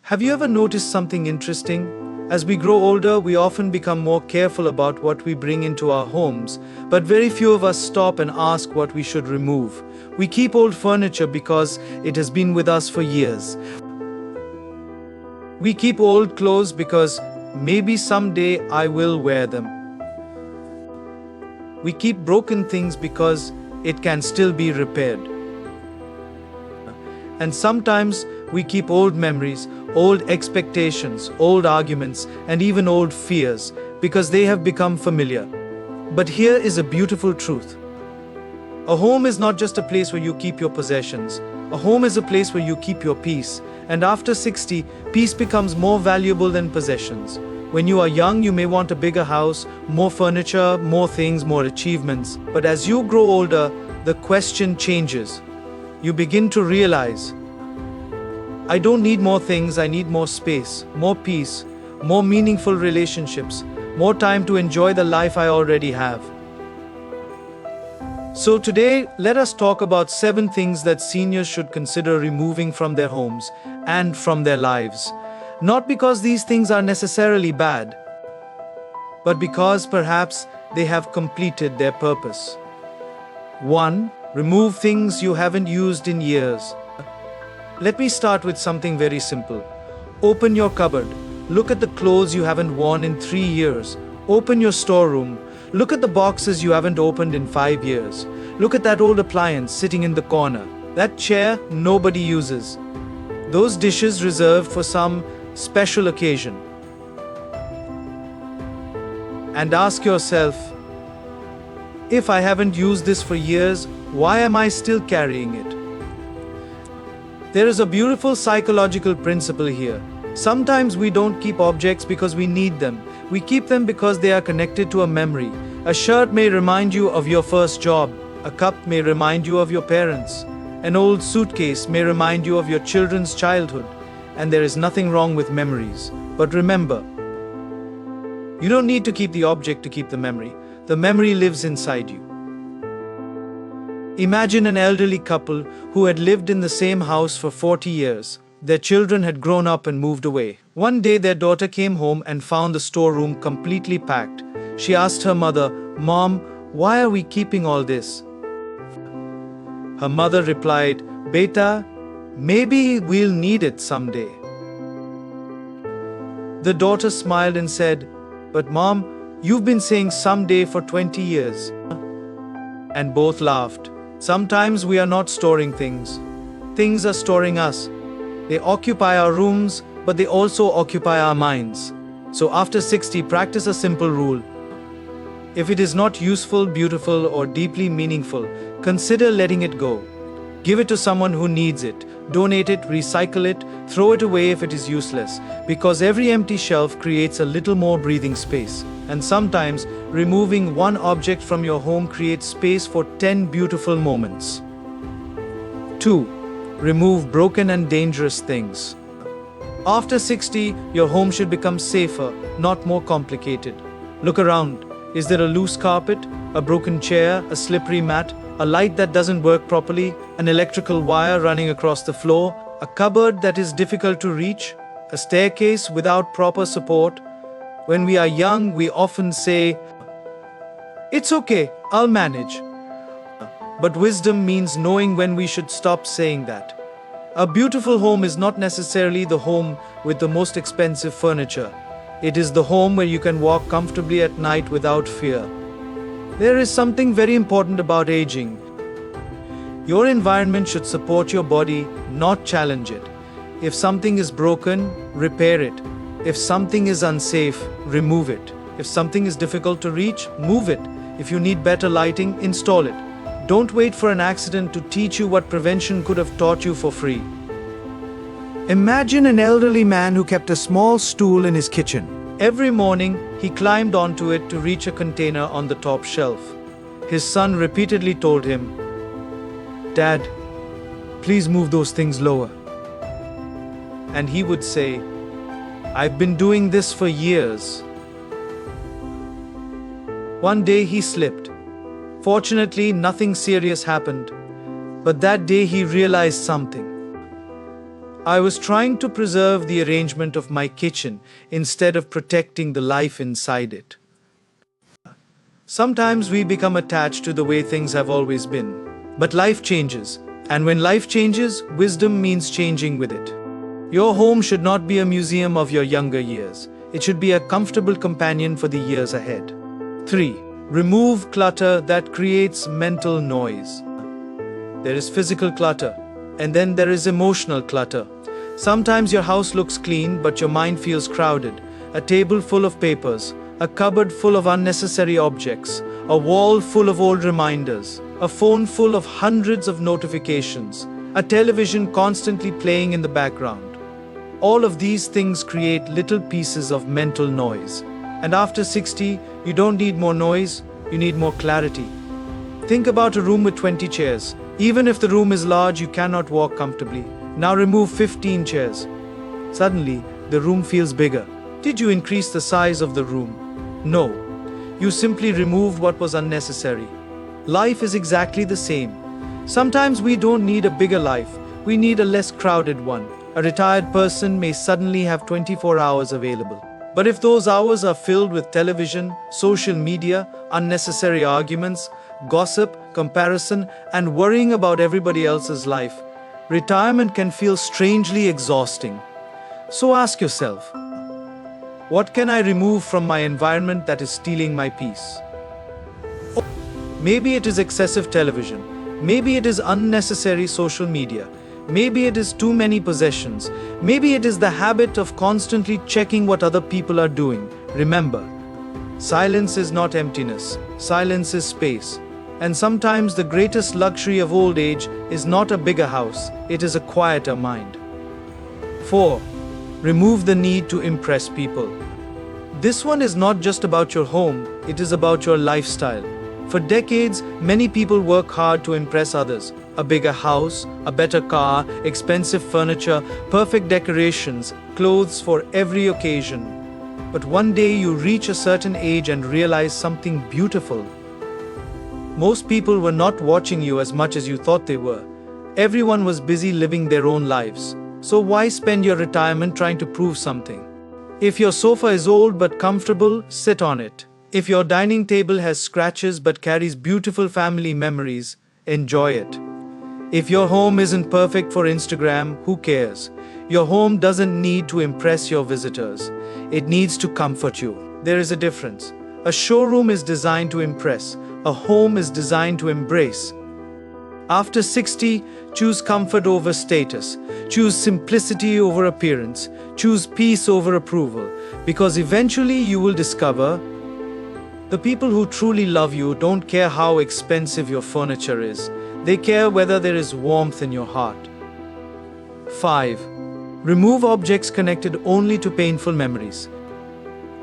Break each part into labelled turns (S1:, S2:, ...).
S1: Have you ever noticed something interesting? As we grow older, we often become more careful about what we bring into our homes, but very few of us stop and ask what we should remove. We keep old furniture because it has been with us for years. We keep old clothes because maybe someday I will wear them. We keep broken things because it can still be repaired. And sometimes we keep old memories, old expectations, old arguments, and even old fears because they have become familiar. But here is a beautiful truth. A home is not just a place where you keep your possessions. A home is a place where you keep your peace. And after 60, peace becomes more valuable than possessions. When you are young, you may want a bigger house, more furniture, more things, more achievements. But as you grow older, the question changes. You begin to realize, I don't need more things, I need more space, more peace, more meaningful relationships, more time to enjoy the life I already have. So today, let us talk about 7 things that seniors should consider removing from their homes and from their lives. Not because these things are necessarily bad, but because perhaps they have completed their purpose. 1. Remove things you haven't used in years. Let me start with something very simple. Open your cupboard. Look at the clothes you haven't worn in 3 years. Open your storeroom. Look at the boxes you haven't opened in 5 years. Look at that old appliance sitting in the corner. That chair nobody uses. Those dishes reserved for some special occasion. And ask yourself, if I haven't used this for years, why am I still carrying it? There is a beautiful psychological principle here. Sometimes we don't keep objects because we need them. We keep them because they are connected to a memory. A shirt may remind you of your first job. A cup may remind you of your parents. An old suitcase may remind you of your children's childhood. And there is nothing wrong with memories. But remember, you don't need to keep the object to keep the memory. The memory lives inside you. Imagine an elderly couple who had lived in the same house for 40 years. Their children had grown up and moved away. One day their daughter came home and found the storeroom completely packed. She asked her mother, "Mom, why are we keeping all this?" Her mother replied, "Beta, maybe we'll need it someday." The daughter smiled and said, "But Mom, you've been saying someday for 20 years. And both laughed. Sometimes we are not storing things. Things are storing us. They occupy our rooms, but they also occupy our minds. So after 60, practice a simple rule. If it is not useful, beautiful, or deeply meaningful, consider letting it go. Give it to someone who needs it. Donate it, recycle it, throw it away if it is useless. Because every empty shelf creates a little more breathing space. And sometimes, removing one object from your home creates space for 10 beautiful moments. 2. Remove broken and dangerous things. After 60, your home should become safer, not more complicated. Look around. Is there a loose carpet, a broken chair, a slippery mat, a light that doesn't work properly, an electrical wire running across the floor, a cupboard that is difficult to reach, a staircase without proper support? When we are young, we often say, "It's okay, I'll manage." But wisdom means knowing when we should stop saying that. A beautiful home is not necessarily the home with the most expensive furniture. It is the home where you can walk comfortably at night without fear. There is something very important about aging. Your environment should support your body, not challenge it. If something is broken, repair it. If something is unsafe, remove it. If something is difficult to reach, move it. If you need better lighting, install it. Don't wait for an accident to teach you what prevention could have taught you for free. Imagine an elderly man who kept a small stool in his kitchen. Every morning, he climbed onto it to reach a container on the top shelf. His son repeatedly told him, "Dad, please move those things lower." And he would say, "I've been doing this for years." One day he slipped. Fortunately, nothing serious happened. But that day he realized something. I was trying to preserve the arrangement of my kitchen instead of protecting the life inside it. Sometimes we become attached to the way things have always been. But life changes, and when life changes, wisdom means changing with it. Your home should not be a museum of your younger years. It should be a comfortable companion for the years ahead. 3. Remove clutter that creates mental noise. There is physical clutter, and then there is emotional clutter. Sometimes your house looks clean, but your mind feels crowded. A table full of papers, a cupboard full of unnecessary objects, a wall full of old reminders, a phone full of hundreds of notifications, a television constantly playing in the background. All of these things create little pieces of mental noise. And after 60, you don't need more noise, you need more clarity. Think about a room with 20 chairs. Even if the room is large, you cannot walk comfortably. Now remove 15 chairs. Suddenly, the room feels bigger. Did you increase the size of the room? No. You simply removed what was unnecessary. Life is exactly the same. Sometimes we don't need a bigger life, we need a less crowded one. A retired person may suddenly have 24 hours available. But if those hours are filled with television, social media, unnecessary arguments, gossip, comparison, and worrying about everybody else's life, retirement can feel strangely exhausting. So ask yourself, what can I remove from my environment that is stealing my peace? Maybe it is excessive television. Maybe it is unnecessary social media. Maybe it is too many possessions. Maybe it is the habit of constantly checking what other people are doing. Remember, silence is not emptiness. Silence is space. And sometimes the greatest luxury of old age is not a bigger house, it is a quieter mind. 4. Remove the need to impress people. This one is not just about your home, it is about your lifestyle. For decades, many people work hard to impress others. A bigger house, a better car, expensive furniture, perfect decorations, clothes for every occasion. But one day you reach a certain age and realize something beautiful. Most people were not watching you as much as you thought they were. Everyone was busy living their own lives. So why spend your retirement trying to prove something? If your sofa is old but comfortable, sit on it. If your dining table has scratches but carries beautiful family memories, enjoy it. If your home isn't perfect for Instagram, who cares? Your home doesn't need to impress your visitors. It needs to comfort you. There is a difference. A showroom is designed to impress. A home is designed to embrace. After 60, choose comfort over status. Choose simplicity over appearance. Choose peace over approval. Because eventually you will discover the people who truly love you don't care how expensive your furniture is. They care whether there is warmth in your heart. 5. Remove objects connected only to painful memories.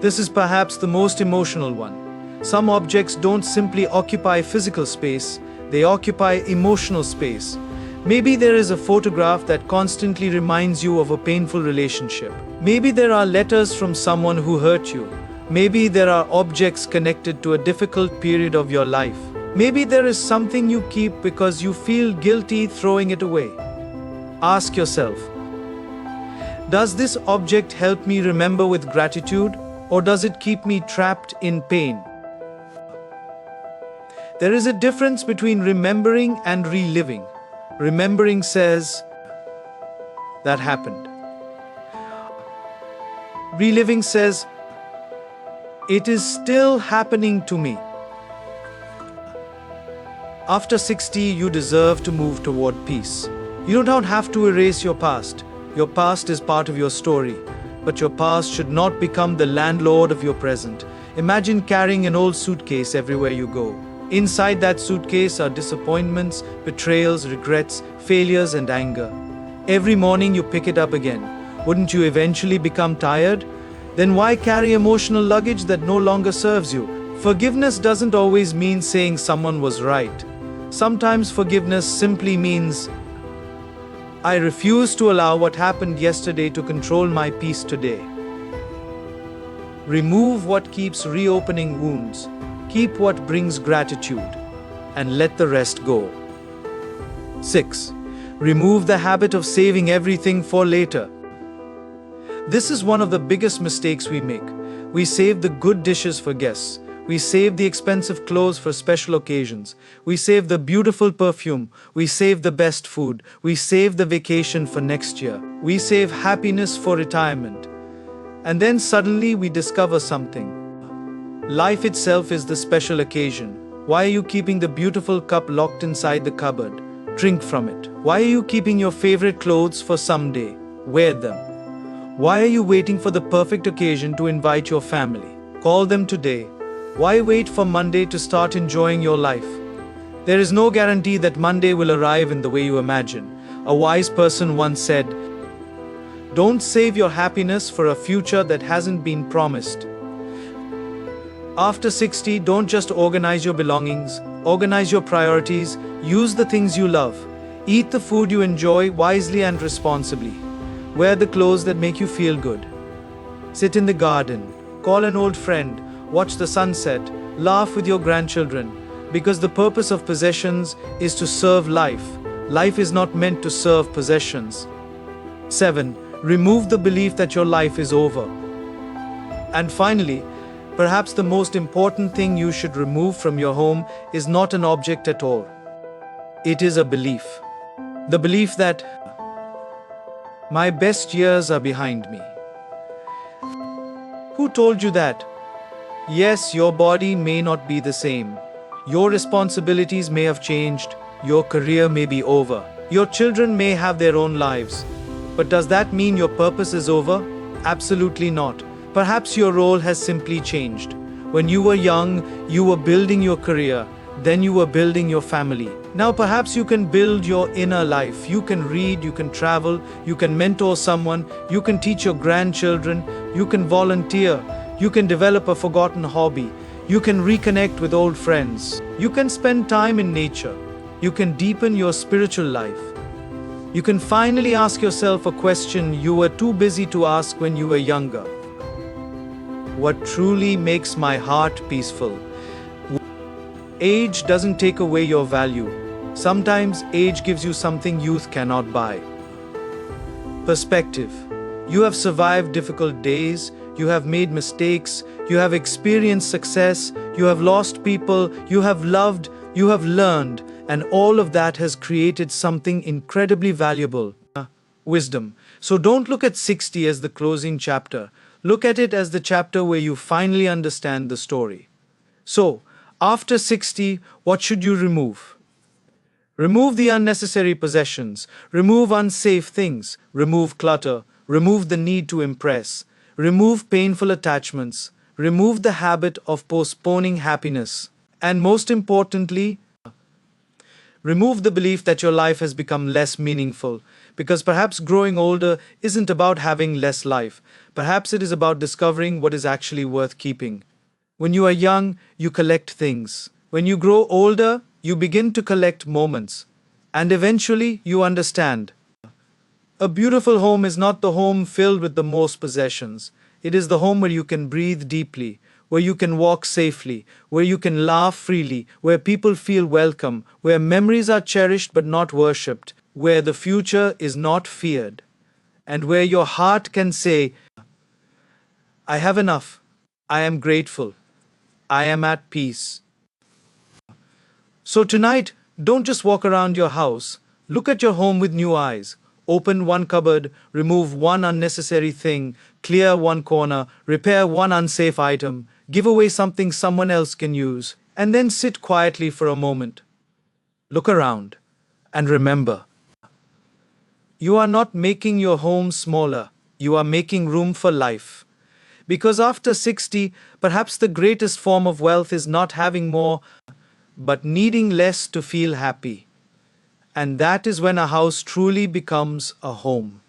S1: This is perhaps the most emotional one. Some objects don't simply occupy physical space, they occupy emotional space. Maybe there is a photograph that constantly reminds you of a painful relationship. Maybe there are letters from someone who hurt you. Maybe there are objects connected to a difficult period of your life. Maybe there is something you keep because you feel guilty throwing it away. Ask yourself, does this object help me remember with gratitude, or does it keep me trapped in pain? There is a difference between remembering and reliving. Remembering says, that happened. Reliving says, it is still happening to me. After 60, you deserve to move toward peace. You don't have to erase your past. Your past is part of your story, but your past should not become the landlord of your present. Imagine carrying an old suitcase everywhere you go. Inside that suitcase are disappointments, betrayals, regrets, failures, and anger. Every morning you pick it up again. Wouldn't you eventually become tired? Then why carry emotional luggage that no longer serves you? Forgiveness doesn't always mean saying someone was right. Sometimes forgiveness simply means, I refuse to allow what happened yesterday to control my peace today. Remove what keeps reopening wounds. Keep what brings gratitude. And let the rest go. 6. Remove the habit of saving everything for later. This is one of the biggest mistakes we make. We save the good dishes for guests. We save the expensive clothes for special occasions. We save the beautiful perfume. We save the best food. We save the vacation for next year. We save happiness for retirement. And then suddenly we discover something. Life itself is the special occasion. Why are you keeping the beautiful cup locked inside the cupboard? Drink from it. Why are you keeping your favorite clothes for someday? Wear them. Why are you waiting for the perfect occasion to invite your family? Call them today. Why wait for Monday to start enjoying your life? There is no guarantee that Monday will arrive in the way you imagine. A wise person once said, "Don't save your happiness for a future that hasn't been promised." After 60, don't just organize your belongings, organize your priorities, use the things you love, eat the food you enjoy wisely and responsibly, wear the clothes that make you feel good, sit in the garden, call an old friend, watch the sunset, laugh with your grandchildren, because the purpose of possessions is to serve life. Life is not meant to serve possessions. 7. Remove the belief that your life is over. And finally, perhaps the most important thing you should remove from your home is not an object at all. It is a belief. The belief that my best years are behind me. Who told you that? Yes, your body may not be the same. Your responsibilities may have changed. Your career may be over. Your children may have their own lives. But does that mean your purpose is over? Absolutely not. Perhaps your role has simply changed. When you were young, you were building your career, then you were building your family. Now perhaps you can build your inner life. You can read, you can travel, you can mentor someone, you can teach your grandchildren, you can volunteer, you can develop a forgotten hobby, you can reconnect with old friends, you can spend time in nature, you can deepen your spiritual life. You can finally ask yourself a question you were too busy to ask when you were younger. What truly makes my heart peaceful? Age doesn't take away your value. Sometimes age gives you something youth cannot buy. Perspective. You have survived difficult days, you have made mistakes, you have experienced success, you have lost people, you have loved, you have learned, and all of that has created something incredibly valuable. Wisdom. So don't look at 60 as the closing chapter. Look at it as the chapter where you finally understand the story. So, after 60, what should you remove? Remove the unnecessary possessions, remove unsafe things, remove clutter, remove the need to impress, remove painful attachments, remove the habit of postponing happiness, and most importantly, remove the belief that your life has become less meaningful, because perhaps growing older isn't about having less life. Perhaps it is about discovering what is actually worth keeping. When you are young, you collect things. When you grow older, you begin to collect moments. And eventually, you understand. A beautiful home is not the home filled with the most possessions. It is the home where you can breathe deeply, where you can walk safely, where you can laugh freely, where people feel welcome, where memories are cherished but not worshipped, where the future is not feared, and where your heart can say, I have enough, I am grateful, I am at peace. So tonight, don't just walk around your house, look at your home with new eyes. Open one cupboard, remove one unnecessary thing, clear one corner, repair one unsafe item, give away something someone else can use, and then sit quietly for a moment. Look around, and remember, you are not making your home smaller, you are making room for life. Because after 60, perhaps the greatest form of wealth is not having more, but needing less to feel happy. And that is when a house truly becomes a home.